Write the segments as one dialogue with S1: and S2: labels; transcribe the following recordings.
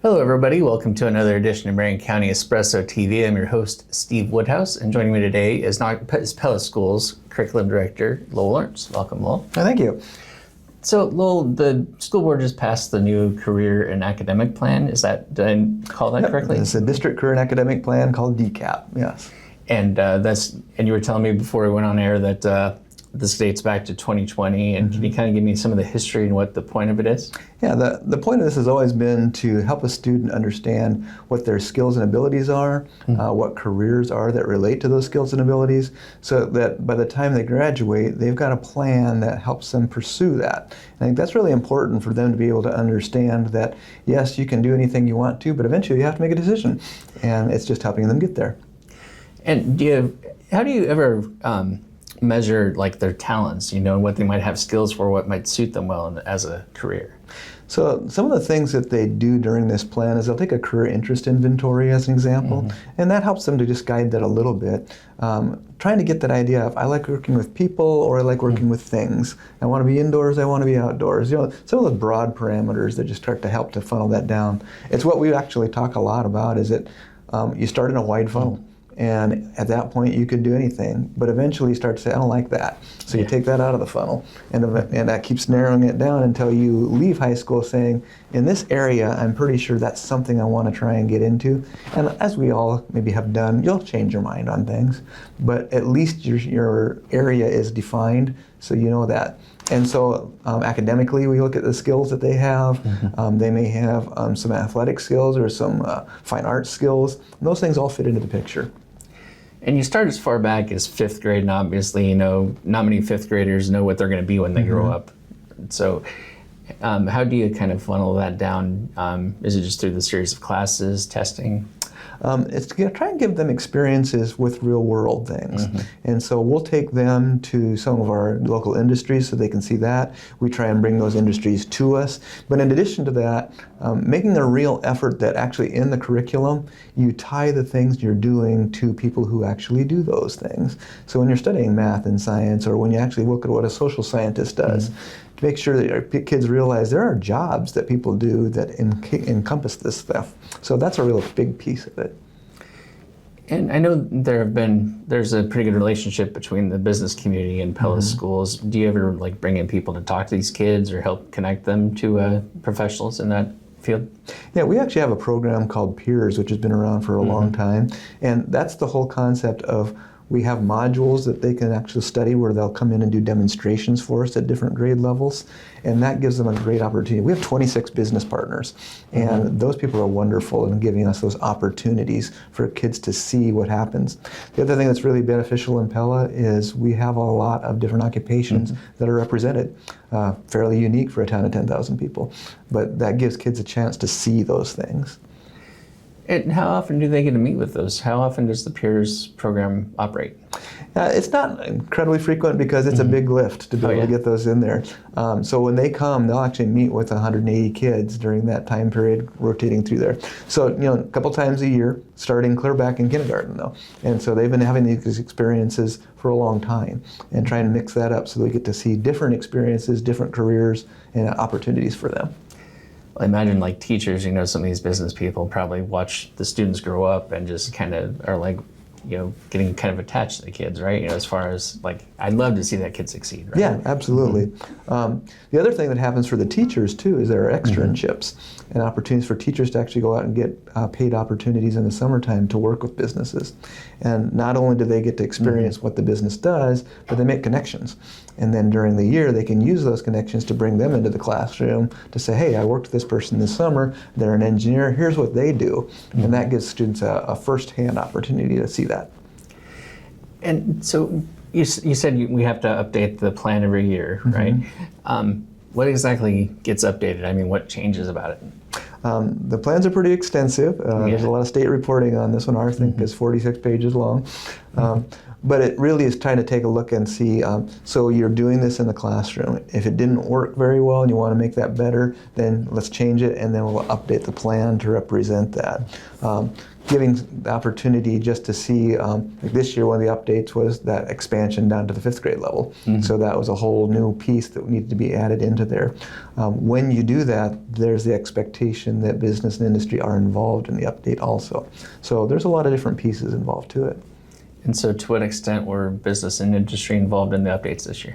S1: Hello, everybody. Welcome to another edition of Marion County Espresso TV. I'm your host, Steve Woodhouse, and joining me today is Pella School's Curriculum Director, Lowell Ernst. Welcome, Lowell.
S2: Oh, thank you.
S1: So, Lowell, the school board just passed the new career and academic plan. Did I call that correctly?
S2: It's a district career and academic plan called DCAP, yes.
S1: And you were telling me before we went on air that this dates back to 2020, and can you kind of give me some of the history and what the point of it is?
S2: Yeah, the point of this has always been to help a student understand what their skills and abilities are, what careers are that relate to those skills and abilities, so that by the time they graduate, they've got a plan that helps them pursue that. I think that's really important for them to be able to understand that, yes, you can do anything you want to, but eventually you have to make a decision, and it's just helping them get there.
S1: And how do you ever measure like their talents, what they might have skills for, what might suit them well as a career?
S2: So some of the things that they do during this plan is they'll take a career interest inventory as an example, and that helps them to just guide that a little bit. Trying to get that idea of, I like working with people or I like working with things. I want to be indoors, I want to be outdoors. Some of the broad parameters that just start to help to funnel that down. It's what we actually talk a lot about, is that you start in a wide funnel. And at that point, you could do anything. But eventually you start to say, I don't like that. So you take that out of the funnel. And that keeps narrowing it down until you leave high school saying, in this area, I'm pretty sure that's something I want to try and get into. And as we all maybe have done, you'll change your mind on things. But at least your area is defined, so you know that. And so academically, we look at the skills that they have. They may have some athletic skills or some fine arts skills. And those things all fit into the picture.
S1: And you start as far back as fifth grade, and obviously, not many fifth graders know what they're going to be when they grow up. So how do you kind of funnel that down? Is it just through the series of classes, testing?
S2: It's to try and give them experiences with real world things. And so we'll take them to some of our local industries so they can see that. We try and bring those industries to us. But in addition to that, making a real effort that actually in the curriculum, you tie the things you're doing to people who actually do those things. So when you're studying math and science, or when you actually look at what a social scientist does, to make sure that your kids realize there are jobs that people do that encompass this stuff. So that's a real big piece of it.
S1: And I know there's a pretty good relationship between the business community and Pella schools. Do you ever bring in people to talk to these kids or help connect them to professionals in that field?
S2: Yeah, we actually have a program called Peers, which has been around for a long time. And that's the whole concept of, we have modules that they can actually study where they'll come in and do demonstrations for us at different grade levels, and that gives them a great opportunity. We have 26 business partners, and those people are wonderful in giving us those opportunities for kids to see what happens. The other thing that's really beneficial in Pella is we have a lot of different occupations that are represented, fairly unique for a town of 10,000 people, but that gives kids a chance to see those things.
S1: And how often do they get to meet with those? How often does the Peers program operate?
S2: It's not incredibly frequent because it's a big lift to be able to get those in there. So when they come, they'll actually meet with 180 kids during that time period, rotating through there. So, a couple times a year, starting clear back in kindergarten, though. And so they've been having these experiences for a long time and trying to mix that up so they get to see different experiences, different careers, and opportunities for them.
S1: I imagine teachers, some of these business people probably watch the students grow up and just kind of are getting kind of attached to the kids, right? As far as I'd love to see that kid succeed, right?
S2: Yeah, absolutely. The other thing that happens for the teachers too is there are externships and opportunities for teachers to actually go out and get paid opportunities in the summertime to work with businesses. And not only do they get to experience what the business does, but they make connections. And then during the year, they can use those connections to bring them into the classroom to say, hey, I worked with this person this summer, they're an engineer, here's what they do. And that gives students a first-hand opportunity to see that.
S1: And so you said we have to update the plan every year, right? What exactly gets updated? I mean, what changes about it?
S2: The plans are pretty extensive. There's a lot of state reporting on this one. Our thing is 46 pages long. But it really is trying to take a look and see, so you're doing this in the classroom. If it didn't work very well and you want to make that better, then let's change it, and then we'll update the plan to represent that. Giving the opportunity just to see, like this year, one of the updates was that expansion down to the 5th grade level. So that was a whole new piece that needed to be added into there. When you do that, there's the expectation that business and industry are involved in the update also. So there's a lot of different pieces involved to it.
S1: And so to what extent were business and industry involved in the updates this year?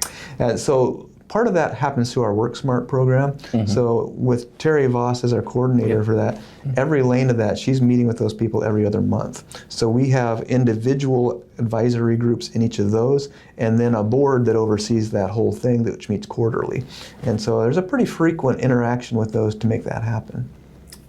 S2: So part of that happens through our Work Smart program. So with Terry Voss as our coordinator for that, every lane of that, she's meeting with those people every other month. So we have individual advisory groups in each of those, and then a board that oversees that whole thing, which meets quarterly. And so there's a pretty frequent interaction with those to make that happen.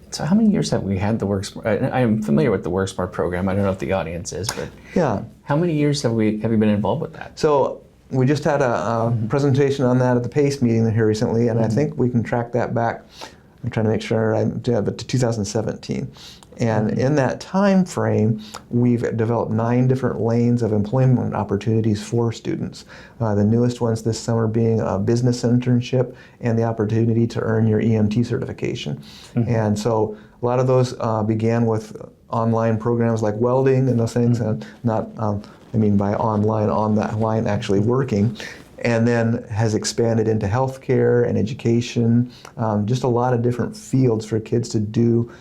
S1: So how many years have we had the Work Smart? I'm familiar with the Work Smart program. I don't know if the audience is, but
S2: yeah,
S1: how many years have you been involved with that?
S2: So we just had a presentation on that at the PACE meeting here recently, and I think we can track that back. I'm trying to make sure I do it to 2017. And in that time frame, we've developed 9 different lanes of employment opportunities for students. The newest ones this summer being a business internship and the opportunity to earn your EMT certification. And so a lot of those began with online programs like welding and those things, and not, I mean by online, on that line actually working. And then has expanded into healthcare and education, just a lot of different fields for kids to do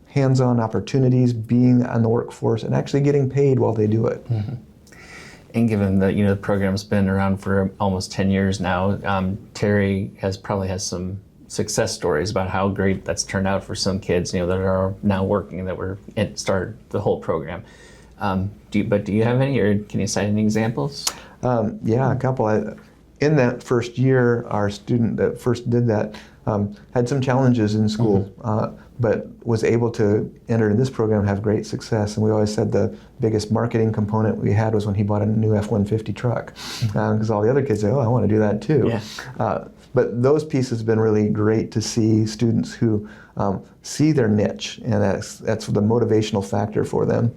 S2: hands-on opportunities, being on the workforce, and actually getting paid while they do it.
S1: And given that the program's been around for almost 10 years now, Terry probably has some success stories about how great that's turned out for some kids, that are now working, that started the whole program. Do you have any, or can you cite any examples?
S2: Yeah, a couple. In that first year, our student that first did that had some challenges in school, but was able to enter in this program and have great success. And we always said the biggest marketing component we had was when he bought a new F-150 truck, because all the other kids say, oh, I want to do that too. Yeah. But those pieces have been really great to see students who see their niche, and that's the motivational factor for them.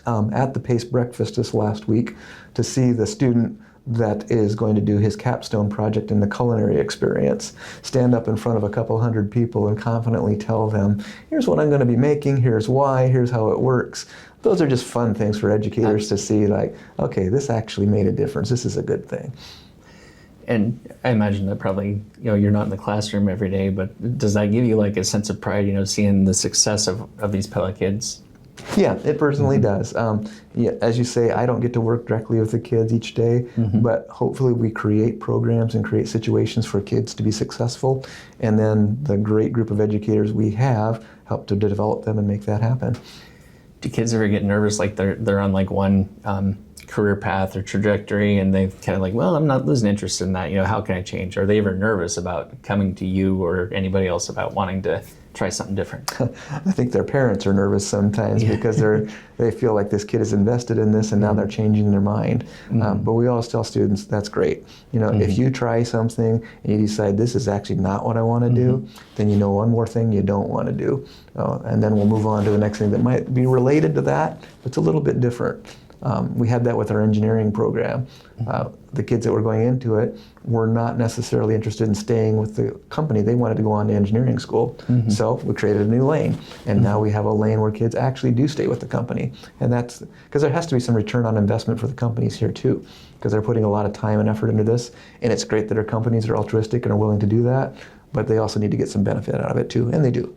S2: At the PACE breakfast this last week, to see the student that is going to do his capstone project in the culinary experience stand up in front of a couple hundred people and confidently tell them, here's what I'm going to be making, here's why, here's how it works. Those are just fun things for educators to see, like, okay, this actually made a difference, this is a good thing.
S1: And I imagine that probably, you're not in the classroom every day, but does that give you like a sense of pride, seeing the success of these Pella kids?
S2: Yeah, it personally does. Yeah, as you say, I don't get to work directly with the kids each day, but hopefully we create programs and create situations for kids to be successful, and then the great group of educators we have help to develop them and make that happen.
S1: Do kids ever get nervous, like they're on like one career path or trajectory, and they kind of like, well, I'm not losing interest in that, how can I change? Are they ever nervous about coming to you or anybody else about wanting to try something different?
S2: I think their parents are nervous sometimes because they feel like this kid is invested in this and now they're changing their mind. But we always tell students, that's great. If you try something and you decide this is actually not what I want to do, then you know one more thing you don't want to do. And then we'll move on to the next thing that might be related to that, but it's a little bit different. We had that with our engineering program. The kids that were going into it were not necessarily interested in staying with the company. They wanted to go on to engineering school. So we created a new lane. And now we have a lane where kids actually do stay with the company. And that's because there has to be some return on investment for the companies here too, because they're putting a lot of time and effort into this. And it's great that our companies are altruistic and are willing to do that, but they also need to get some benefit out of it too, and they do.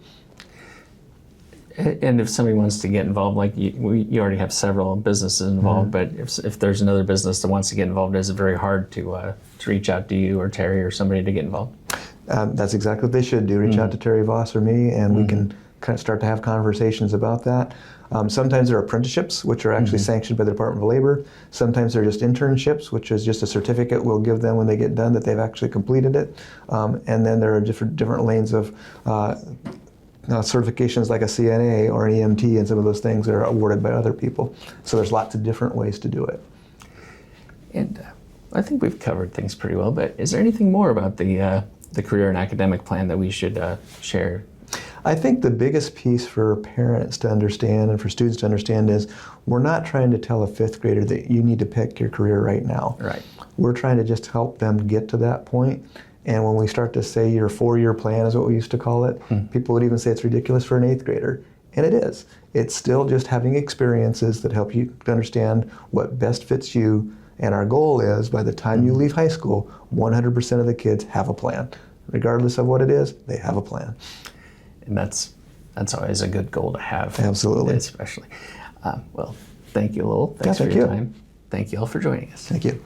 S1: And if somebody wants to get involved, like you already have several businesses involved, but if there's another business that wants to get involved, is it very hard to reach out to you or Terry or somebody to get involved?
S2: That's exactly what they should do. Reach out to Terry Voss or me, and we can kind of start to have conversations about that. Sometimes there are apprenticeships, which are actually sanctioned by the Department of Labor. Sometimes they're just internships, which is just a certificate we'll give them when they get done that they've actually completed it. And then there are different lanes of certifications like a CNA or an EMT, and some of those things are awarded by other people. So there's lots of different ways to do it.
S1: And I think we've covered things pretty well, but is there anything more about the career and academic plan that we should share?
S2: I think the biggest piece for parents to understand and for students to understand is we're not trying to tell a fifth grader that you need to pick your career right now.
S1: Right.
S2: We're trying to just help them get to that point. And when we start to say your 4-year plan is what we used to call it, people would even say it's ridiculous for an 8th grader. And it is. It's still just having experiences that help you to understand what best fits you. And our goal is by the time you leave high school, 100% of the kids have a plan. Regardless of what it is, they have a plan.
S1: And that's always a good goal to have.
S2: Absolutely.
S1: Especially. Well, thank you, Lowell. Thanks
S2: thank
S1: for your
S2: you.
S1: time. Thank you all for joining us.
S2: Thank you.